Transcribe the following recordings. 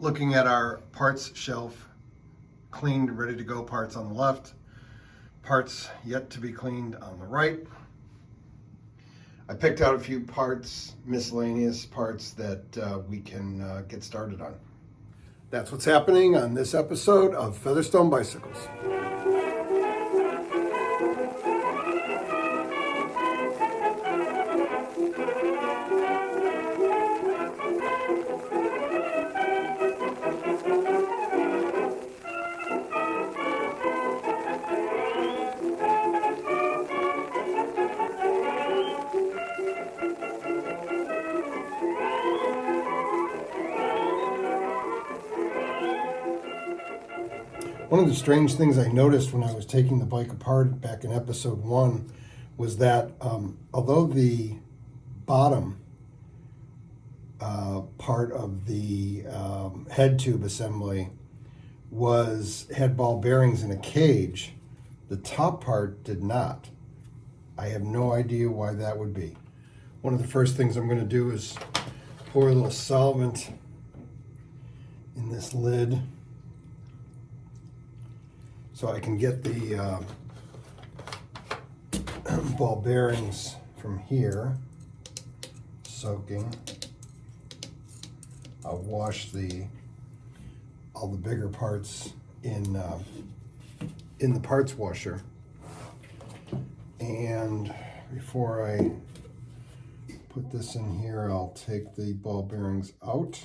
looking at our parts shelf, cleaned, ready to go parts on the left, parts yet to be cleaned on the right. I picked out a few parts, miscellaneous parts that we can get started on. That's what's happening on this episode of Featherstone Bicycles. One of the strange things I noticed when I was taking the bike apart back in episode 1 was that although the bottom part of the head tube assembly had ball bearings in a cage, the top part did not. I have no idea why that would be. One of the first things I'm going to do is pour a little solvent in this lid, so I can get the ball bearings from here soaking. I'll wash all the bigger parts in the parts washer. And before I put this in here, I'll take the ball bearings out.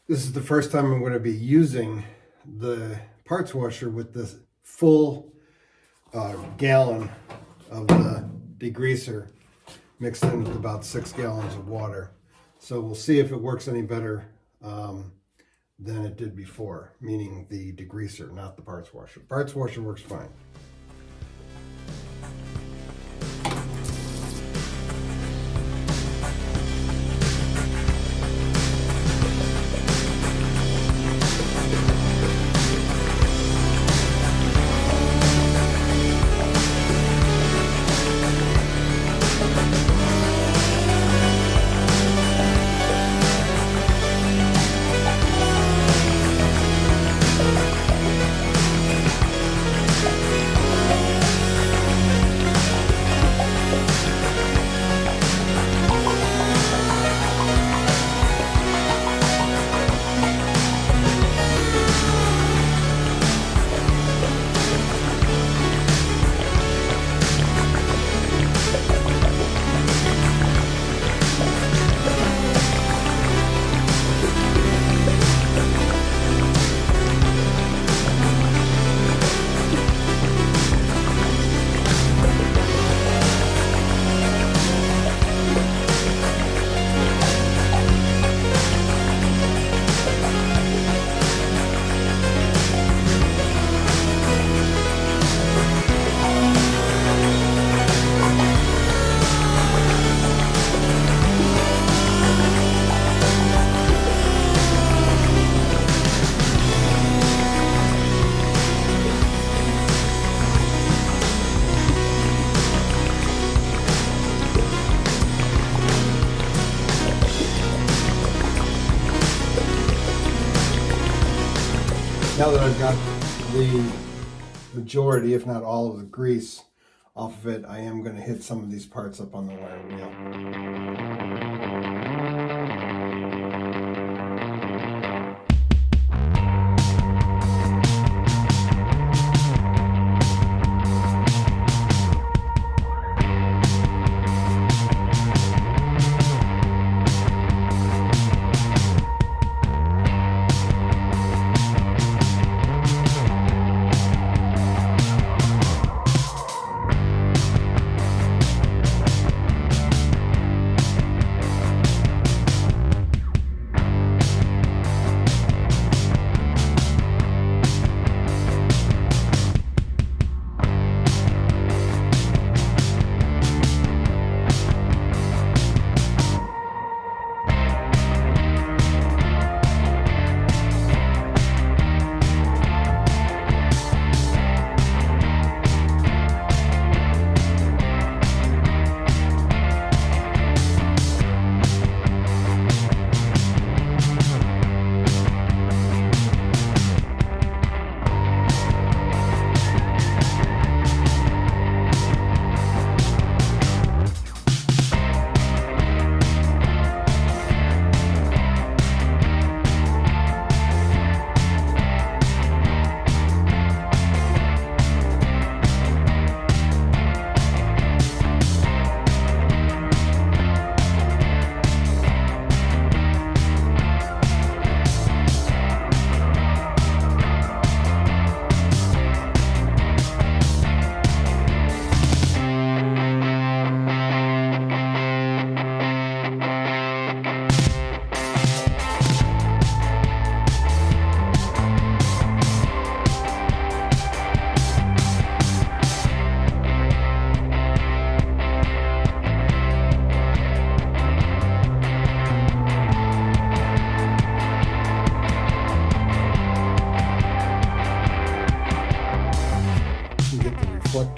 This is the first time I'm going to be using the parts washer with this full gallon of the degreaser mixed in with about 6 gallons of water. So we'll see if it works any better than it did before, meaning the degreaser, not the parts washer. Parts washer works fine. Now that I've got the majority, if not all, of the grease off of it, I am going to hit some of these parts up on the wire wheel.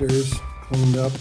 reflectors cleaned up.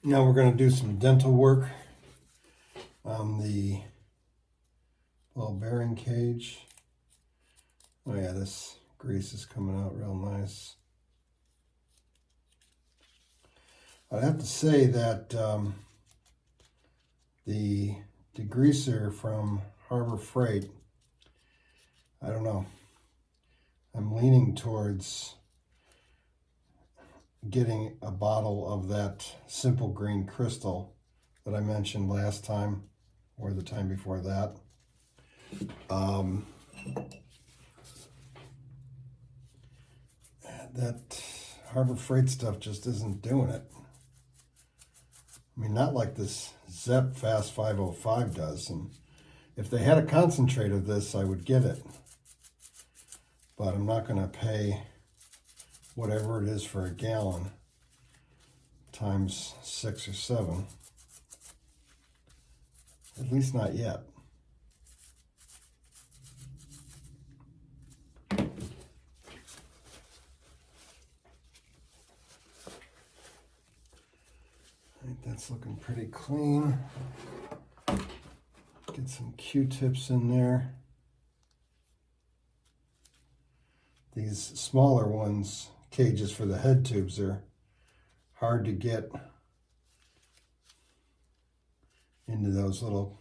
Now we're going to do some dental work on the ball bearing cage. Oh yeah, this grease is coming out real nice. I'd have to say that the degreaser from Harbor Freight, I don't know, I'm leaning towards getting a bottle of that simple green crystal that I mentioned last time or the time before that. That Harbor Freight stuff just isn't doing it. I mean, not like this Zep Fast 505 does. And if they had a concentrate of this, I would get it. But I'm not going to pay whatever it is for a gallon times 6 or 7. At least not yet. I think that's looking pretty clean. Get some Q-tips in there. These smaller ones, cages for the head tubes, are hard to get into those little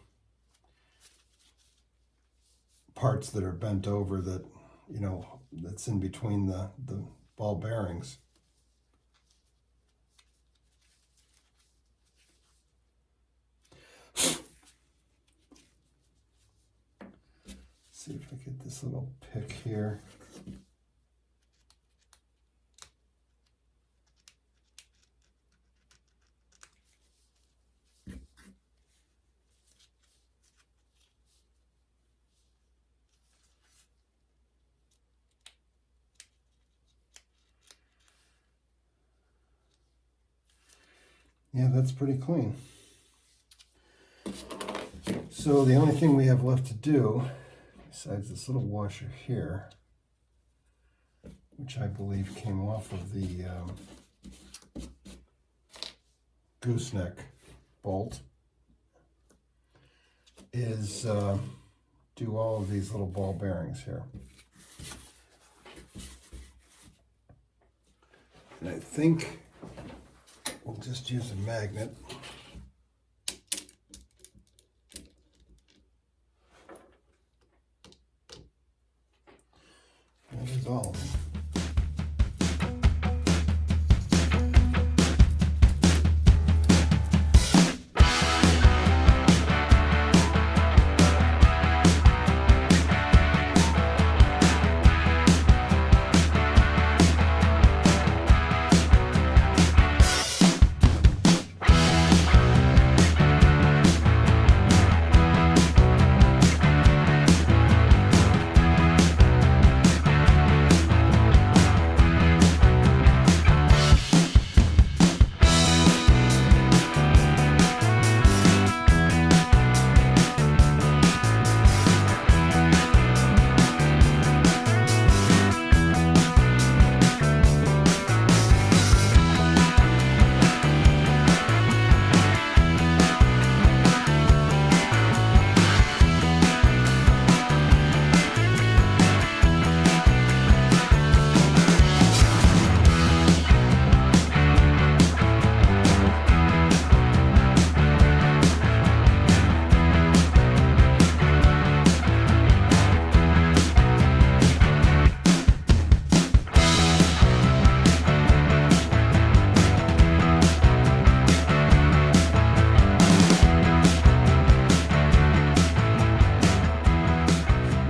parts that are bent over that, you know, that's in between the ball bearings. See if I get this little pick here. Yeah, that's pretty clean. So the only thing we have left to do, besides this little washer here, which I believe came off of the gooseneck bolt, is do all of these little ball bearings here. And I think we'll just use a magnet. That is all.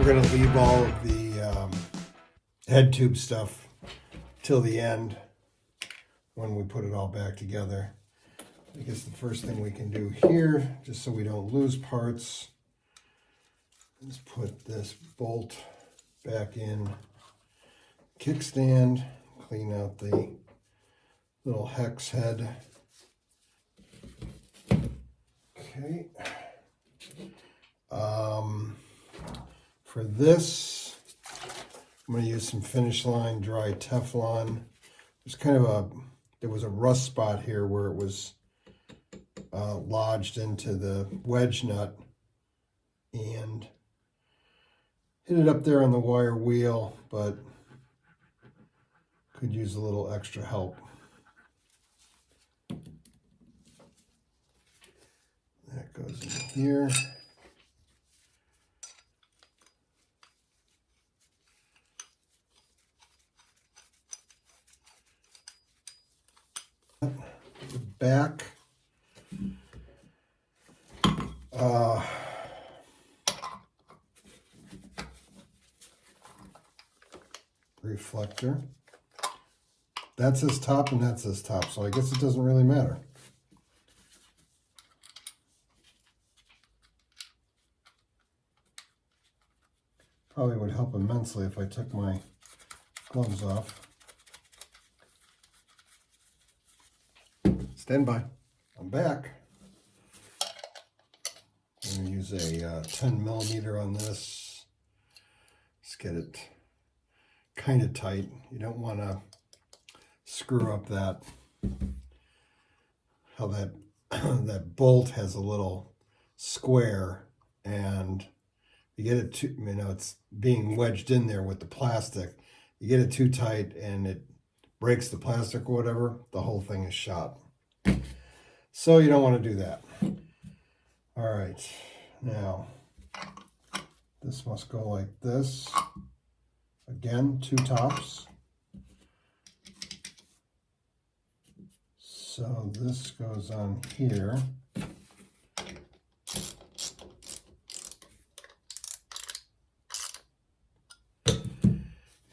We're going to leave all of the head tube stuff till the end when we put it all back together. I guess the first thing we can do here, just so we don't lose parts, is put this bolt back in kickstand, clean out the little hex head. Okay. For this, I'm going to use some Finish Line dry Teflon. There was a rust spot here where it was lodged into the wedge nut and hit it up there on the wire wheel, but could use a little extra help. That goes in here. The back. Reflector. That's his top and that's his top, so I guess it doesn't really matter. Probably would help immensely if I took my gloves off. Stand by. I'm back. I'm going to use a 10 millimeter on this. Let's get it kind of tight. You don't want to screw up that, how that that bolt has a little square, and you get it too, it's being wedged in there with the plastic. You get it too tight and it breaks the plastic or whatever, the whole thing is shot. So you don't want to do that. All right, now this must go like this. Again, two tops. So this goes on here.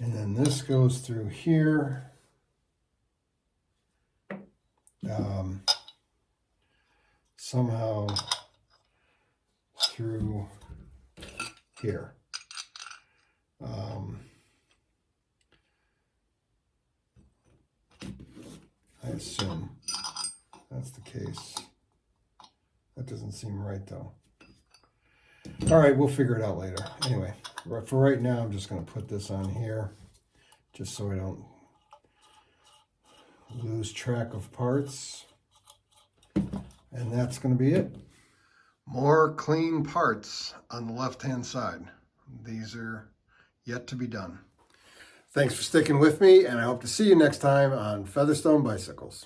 And then this goes through here. Somehow through here. I assume that's the case. That doesn't seem right though. All right, we'll figure it out later. Anyway, for right now, I'm just going to put this on here just so I don't lose track of parts. And that's going to be it. More clean parts on the left-hand side. These are yet to be done. Thanks for sticking with me, and I hope to see you next time on Featherstone Bicycles.